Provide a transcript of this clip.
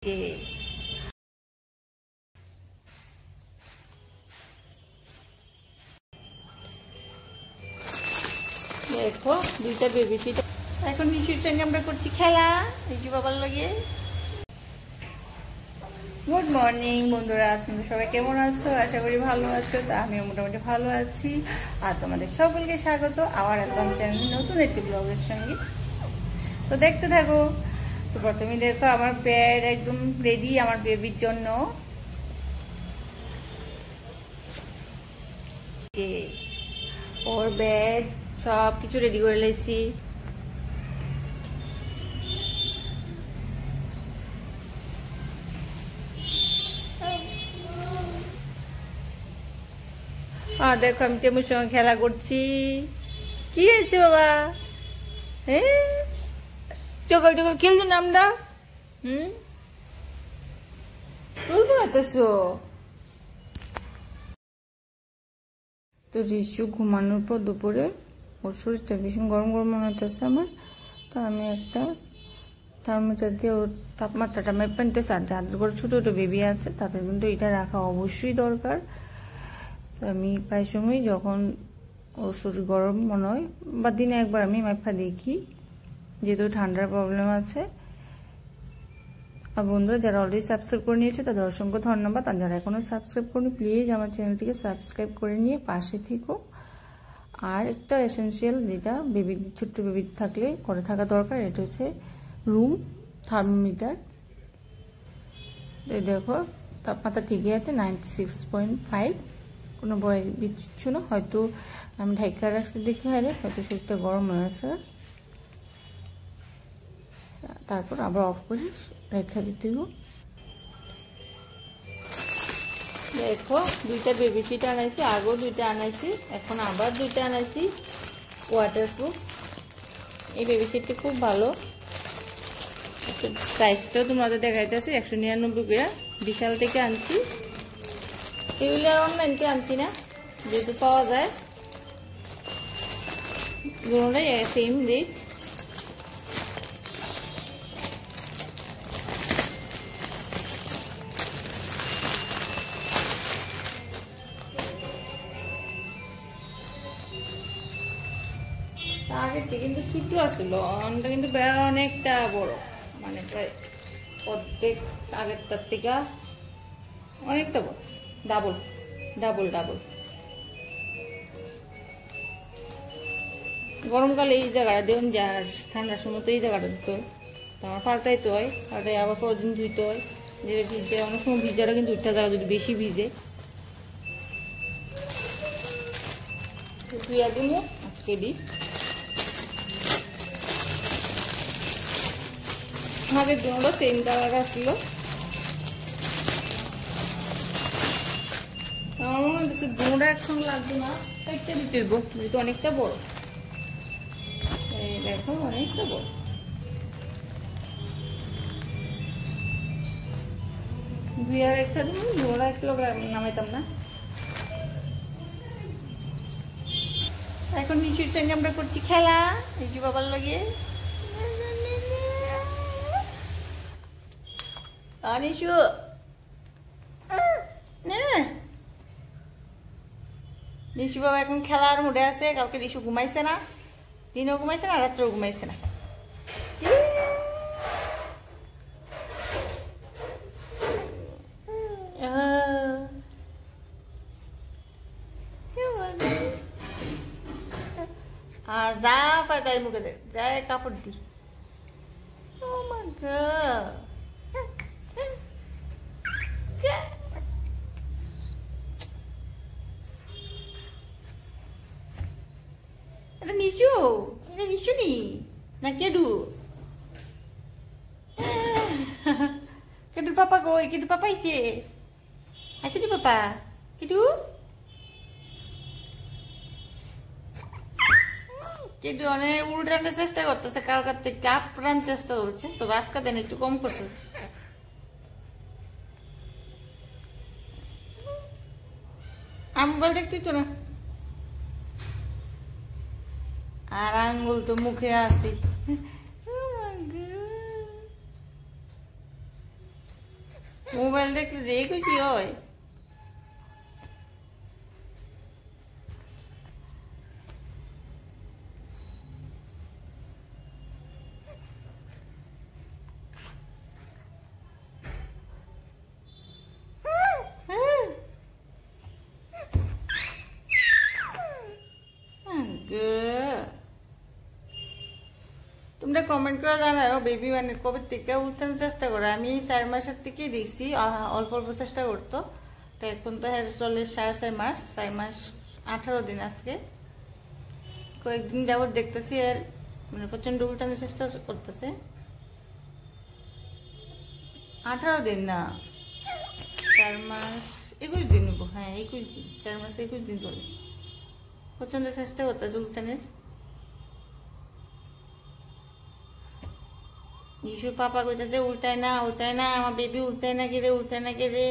দেখো দুইটা baby seat এখন নিশুর সঙ্গে আমরা করছি খেলা নিশু বাবার লাগে। গুড মর্নিং বন্ধুরা, তোমরা সবাই কেমন আছো? আশা করি ভালো আছো। তা আমিও মোটামুটি ভালো আছি। আর তোমাদের সকলকে স্বাগত আমার অ্যালবাম চ্যানেল নতুন একটি ব্লগের সঙ্গে। তো দেখতে থাকো। তো প্রথমে দেখো আমার বেড একদম রেডি আমার বেবির জন্য। ওর বেড সব কিছু রেডি করে লেছি। দেখো আমি টেমুর সঙ্গে খেলা করছি। কি হয়েছে বাবা? হ্যাঁ চকল চকল খেলছি না আমরা। তো রিশু ঘুমানোর পর দুপুরে ওর শরীরটা ভীষণ গরম গরম মনে হতেছে আমার। তো আমি একটা থার্মোমিটার দিয়ে ওর তাপমাত্রাটা মেপে নিতেছি। আর যাদের করে ছোটো ছোটো বেবি আছে তাদের কিন্তু এটা রাখা অবশ্যই দরকার। আমি প্রায় সময় যখন ওর শরীর গরম মনে হয় বা দিনে একবার আমি মাপা দেখি, যেহেতু ঠান্ডার প্রবলেম আছে। আর বন্ধুরা যারা অলরেডি সাবস্ক্রাইব করে নিয়েছে তাদের অসংখ্য ধন্যবাদ। আর যারা এখনো সাবস্ক্রাইব করেনি প্লিজ আমার চ্যানেলটিকে সাবস্ক্রাইব করে নিয়ে পাশে থেকো। আর একটা এসেনশিয়াল যেটা বেবি ছোট্ট বেবি থাকলে করে থাকা দরকার, এটা হচ্ছে রুম থার্মোমিটার। দেখো তাপমাত্রা ঠিকই আছে 96.5, কোনো ভয় বিচ্ছু না। হয়তো আমি ঢাকা রাখছি দেখে হারে হয়তো শরীরটা গরম হয়ে আছে। তারপর আবার অফ করে রেখে দিতে হবে। দেখো দুইটা বেবি সিট আনাইছি, আগেও দুইটা আনাইছি, এখন আবার দুইটা আনাইছি ওয়াটারপ্রুফ। এই বেবি সিটটি খুব ভালো। প্রাইসটাও তোমাদের দেখাইতেছি 199 করে বিশাল থেকে আনছি। এগুলো অনলাইন থেকে আনছি না, যেহেতু পাওয়া যায় দুটোটাই সেম রেট। আগের থেকে কিন্তু ছোট আসছিল, অনটা কিন্তু অনেকটা বড়, মানে প্রায় অর্ধেক আগেরটার থেকে অনেকটা বড়, ডাবল ডাবল ডাবল। গরমকালে এই জায়গাটা দেবেন, যা ঠান্ডার সময় তো এই জায়গাটা দিতে হয়। তো আমার পাল্টাইতে হয়, পাল্টাই আবার পরের দিন ধুইতে হয়। যেটা ভিজে অনেক সময় ভিজাটা কিন্তু উঠতে জায়গা যদি বেশি ভিজে ধুইয়া দিব আজকে দিই। আগের জন্য সেম কালার আসলো। আমার মনে হচ্ছে দুটা একসঙ্গে লাগবে না, একটা দিতে হইব, যেহেতু অনেকটা বড়। এই দেখো অনেকটা বড়। দুই আর একটা দিন ধোড়া এক লোক নামাইতাম না। এখন নিশুর সঙ্গে আমরা করছি খেলা নিশু বাবার লাগিয়ে। নিশু নিশু বাবা এখন খেলার মুডে আছে। কালকে নিশু ঘুমাইছে না, দিনেও ঘুমাইছে না, রাত্রেও ঘুমাইছে না। যা পায় তাই মুখে দেখ, যায় কাপড় দি। এটা নিশু, এটা নিশু নি না কেডু? কেডুর পাপা কই? কেডুর পাপা আইছে, আইছে নি পাপা? কেডু কেডু অনেক উল্টানোর চেষ্টা করতেছে, কালকার থেকে আপ্রাণ চেষ্টা করছে। তো আজকে দেন একটু কম করছে। আঙ্গুল দেখতেই তো না, আর আঙ্গুল তো মুখে আসি। মোবাইল দেখলে যে খুশি হয়। তোমরা কমেন্ট করে জানাও বেবি মানে কবে থেকে উঠানোর চেষ্টা করে। আমি 4 মাসের থেকেই দেখছি অল্প অল্প চেষ্টা করতো, তো এখন তো হেয়ার চলে 4.5 মাস, 4 মাস 18 দিন। আজকে কয়েকদিন যাবত দেখতেছি আর মানে প্রচন্ড উল্টানোর চেষ্টা করতেছে। 18 দিন না, 4 মাস 21 দিন হবো। হ্যাঁ 21 দিন, 4 মাস 21 দিন চলে। প্রচন্ড চেষ্টা করতেছে উল্টানের। ইসুর পাপা কইতাছে উল্টায় না, উল্টায় না, আমার বেবি উল্টায় না কে রে, উল্টায় না কে রে।